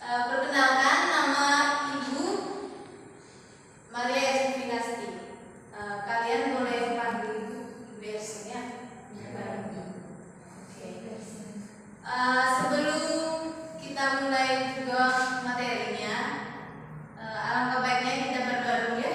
Perkenalkan, nama Ibu Maria Esufinasti. Kalian boleh panggil Ibu Esen ya. Oke. Sebelum kita mulai juga materinya, alangkah baiknya kita berdoa dulu ya.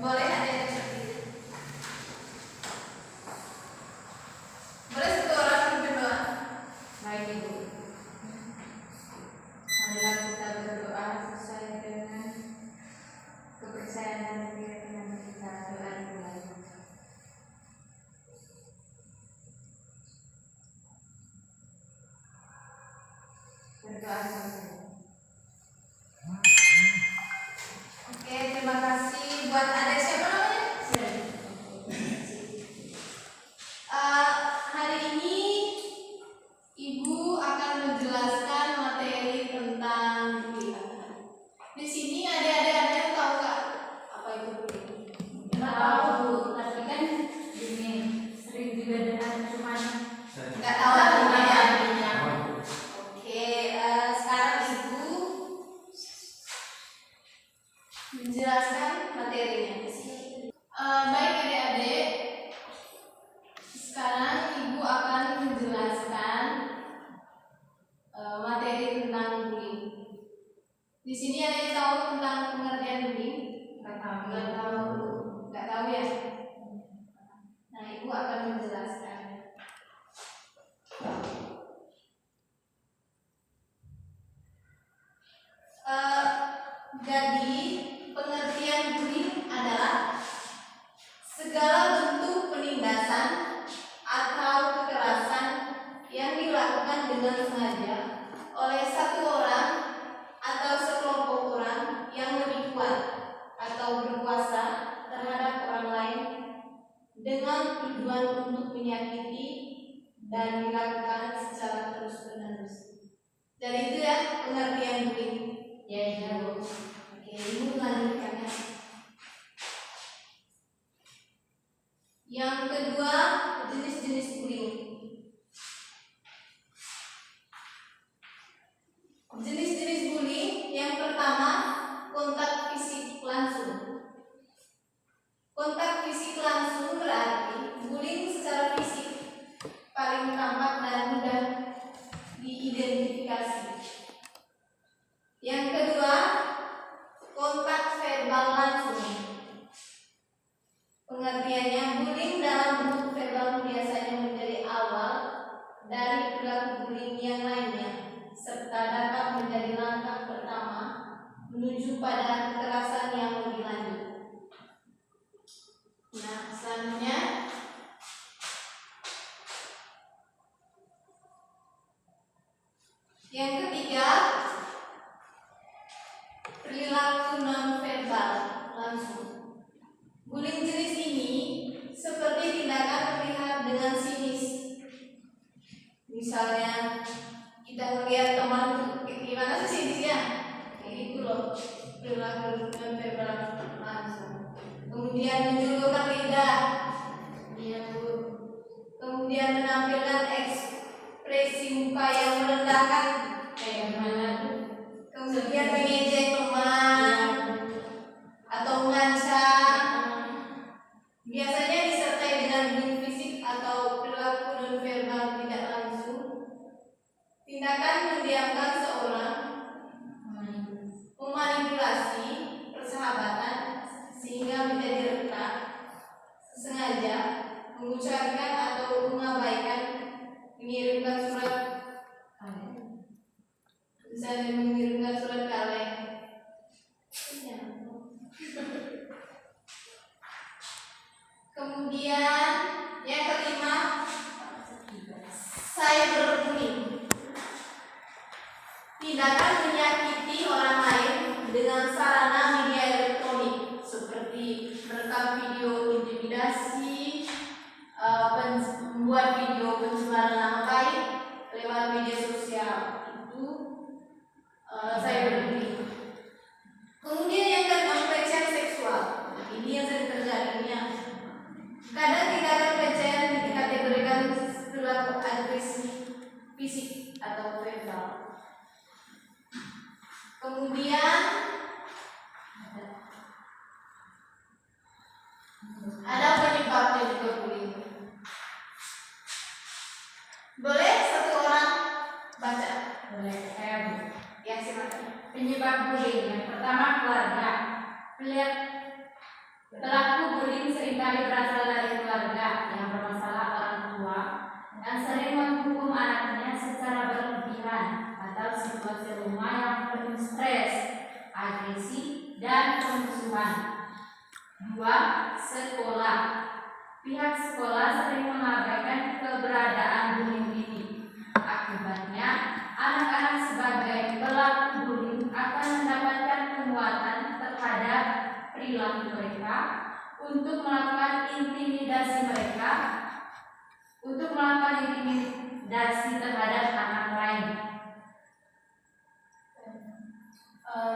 Boleh ada yang seperti itu? Boleh satu orang berdoa? Baik Ibu. Marilah kita berdoa sesuai dengan kepercayaan dan keyakinan kita. Doa dimulai. Berdoa selesai. Oke, terima kasih buat adik siapa namanya? Hari ini Ibu akan menjelaskan materi tentang bullying. Di sini adik-adik ada yang tahu nggak apa itu bullying? Tahu, tapi kan ini sering juga dengar cuma nggak tahu artinya. Oke, sekarang Ibu menjelaskan materinya. Baik adik-adik, sekarang Ibu akan menjelaskan materi tentang bullying. Di sini ada yang tahu tentang pengertian bullying? Nggak tahu ya. Nah, Ibu akan menjelaskan. Jadi pengertian bullying adalah segala bentuk penindasan atau kekerasan yang dilakukan dengan sengaja oleh satu orang atau sekelompok orang yang lebih kuat atau berkuasa terhadap orang lain dengan tujuan untuk menyakiti dan dilakukan secara terus-menerus. Jadi itu ya pengertian bullying. Ya, Ibu. Oke, Ibu melanjutkannya. Yang kedua, jenis-jenis bullying. Jenis-jenis bullying yang pertama, kontak fisik langsung. Kontak fisik langsung berarti bullying secara fisik paling tampak dan mudah diidentifikasi. Yang kedua, kontak verbal langsung. Pengertiannya, bullying dalam bentuk verbal biasanya menjadi awal dari perilaku bullying yang lainnya, serta dapat menjadi langkah pertama menuju pada kekerasan yang lebih lanjut. Nah, selanjutnya yang ketiga, perilaku non-verbal langsung. Bullying jenis ini seperti tindakan terlihat dengan sinis. Misalnya kita melihat teman gimana sih sinisnya? Kayak gitu loh, perilaku non-verbal langsung. Kemudian menjulurkan lidah, ya Bu. Kemudian menampilkan ekspresi muka yang merendahkan, kayak gimana? Kemudian mengejek teman atau mengancam. Biasanya disertai dengan bullying fisik atau perilaku non-verbal tidak langsung. Tindakan mendiamkan seorang, memanipulasi persahabatan sehingga menjadi retak, sengaja mengucapkan atau mengabaikan, mengirimkan surat, misalnya mengirimkan surat kaleng. Kemudian yang kelima, cyberbullying. Tindakan menyakiti orang lain dengan sarana media elektronik seperti merekam video intimidasi, membuat video pencemaran nama baik lewat media sosial. Itu cyberbullying. Kemudian yang keenam, pelecehan seksual. Ini yang sering terjadinya. Kadang tindakan pelecehan dikategorikan perilaku agresif fisik atau verbal. Kemudian ada penyebabnya juga bullying. Boleh satu orang baca? Boleh, saya Bu. Ya, silakan. Penyebab bullying yang pertama keluarga. Pelaku bullying seringkali berasal dari keluarga yang bermasalah orang tua dan sering menghukum anaknya secara berlebihan atau situasi rumah yang penuh stres, agresi, dan permusuhan. 2. Sekolah. Pihak sekolah sering mengabaikan keberadaan bullying ini. Akibatnya, anak-anak sebagai pelaku bullying akan mendapatkan penguatan terhadap perilaku mereka untuk melakukan intimidasi terhadap anak lain.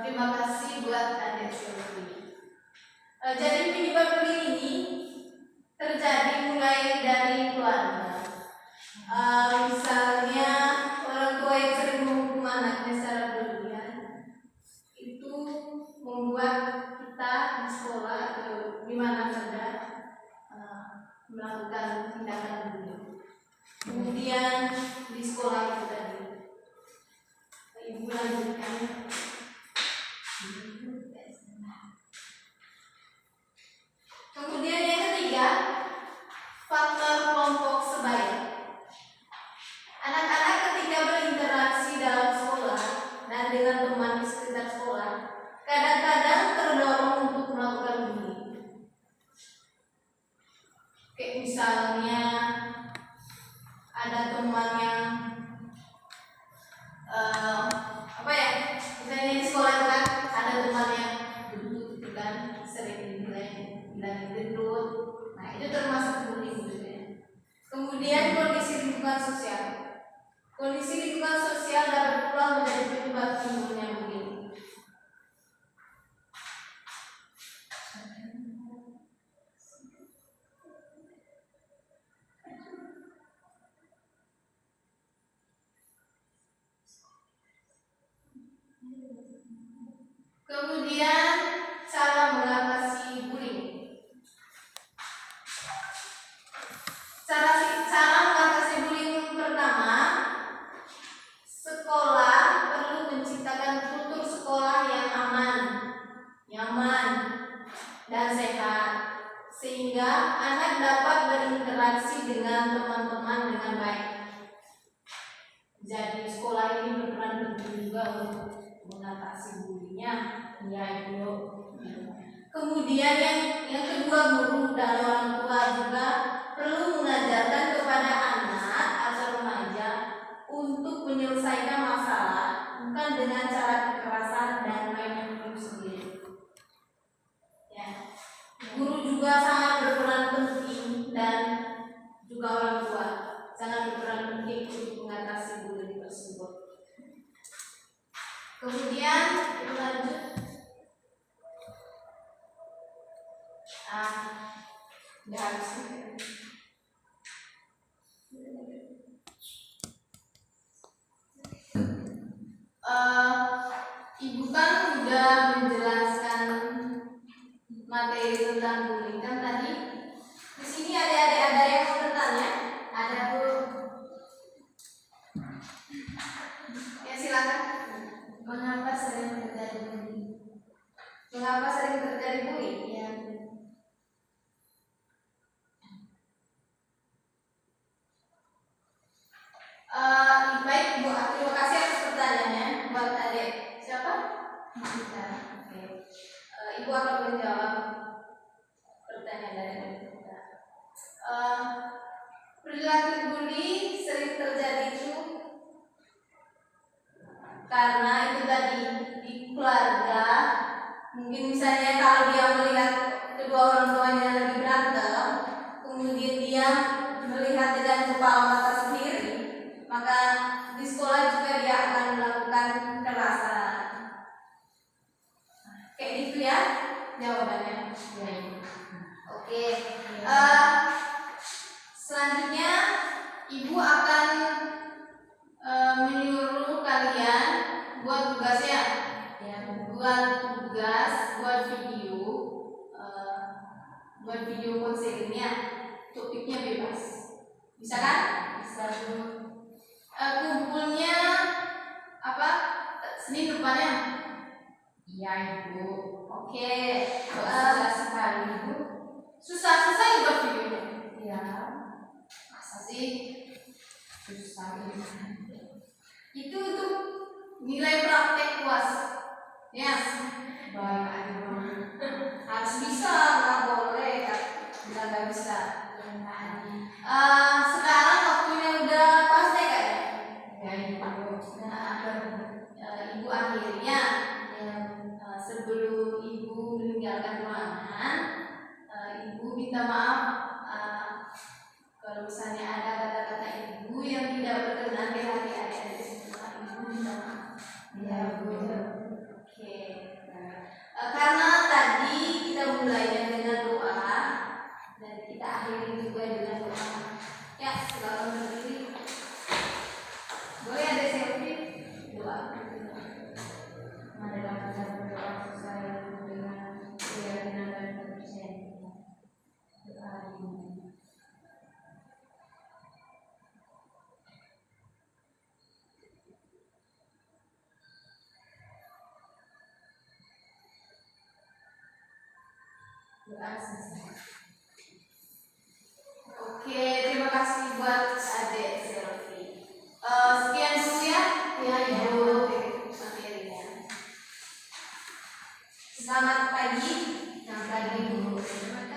Terima kasih buat adik Sylvie. Jadi penyebab bullying ini terjadi mulai dari keluarga. Misalnya orang tua yang sering menghukum anaknya secara berlebihan, itu membuat kita di sekolah atau di mana saja melakukan tindakan bullying. Kemudian di sekolah itu tadi, ibu lanjutkan. Kemudian yang ketiga, faktor kelompok sebaya. Anak-anak ketika berinteraksi dalam sekolah dan dengan teman di sekitar sekolah, kadang-kadang terdorong untuk melakukan bullying. Kayak misalnya ada teman yang misalnya di sekolah itu kan ada teman yang gendut gitu kan, sering bilang gendut. Nah, itu termasuk bullying gitu ya. Kemudian kondisi lingkungan sosial. Kondisi lingkungan sosial dapat pula menjadi penyebab timbulnya bullying. Kemudian cara mengatasi bullying. Cara mengatasi bullying pertama, sekolah perlu menciptakan kultur sekolah yang aman, nyaman, dan sehat, sehingga anak dapat berinteraksi dengan teman-teman dengan baik. Jadi sekolah ini berperan penting juga untuk mengatasi bullyingnya, ya Ibu. Kemudian yang kedua, guru dan orang tua juga perlu mengajarkan kepada anak atau remaja untuk menyelesaikan masalah bukan dengan cara kekerasan dan main hakim sendiri. Ya. Guru juga sangat berperan penting dan juga orang tua sangat berperan penting untuk mengatasi bullying tersebut. Kemudian kita lanjut. Udah habis. Ibu kan udah menjelaskan materi tentang bullying kan tadi. Di sini ada yang mau bertanya? Ada Bu? Ya, silakan. Mengapa sering terjadi bullying? Mengapa sering terjadi bullying? Ya. Baik Bu, terima kasih atas pertanyaannya buat adik. Siapa? Oke. Ibu akan menjawab pertanyaan dari adik kita. Perilaku bully sering terjadi itu karena itu tadi di keluarga. Mungkin misalnya kalau dia melihat kedua orang tuanya lagi berantem, kemudian dia melihat dengan kepala mata sendiri, maka di sekolah juga dia akan melakukan kekerasan. Kayak gitu ya jawabannya. Oke. Selanjutnya Ibu akan menyuruh kalian buat tugasnya. tugas buat video konselingnya. Topiknya bebas, bisa kan? Bisa Bu. Kumpulnya apa? Senin depannya. Iya Ibu. Oke. Susah sekali Bu. Susah buat videonya. Iya. Masa sih? Susah Bu. Itu untuk nilai praktek UAS. Ya. Baik Ibu. Harus bisa, nggak boleh kan? Nggak bisa. Sekarang waktunya udah pas deh kayaknya. Ya Ibu. Nah, Ibu akhirnya sebelum Ibu meninggalkan ruangan, Ibu minta maaf kalau misalnya ada kata-kata Ibu yang tidak berkenan di hati adik-adik semua. Ibu minta maaf. Iya Bu. Oke. Karena tadi kita mulainya dengan doa dan kita akhiri juga dengan doa. Ya, selalu berdiri. Boleh ada selfie? Doa. Marilah kita berdoa sesuai dengan keyakinan dan kepercayaan kita. Doa ini. Doa selesai. Oke, terima kasih buat adik selfie. Sekian dulu ya. Ya, Ibu. Materinya. Selamat pagi. Selamat pagi Bu. Selamat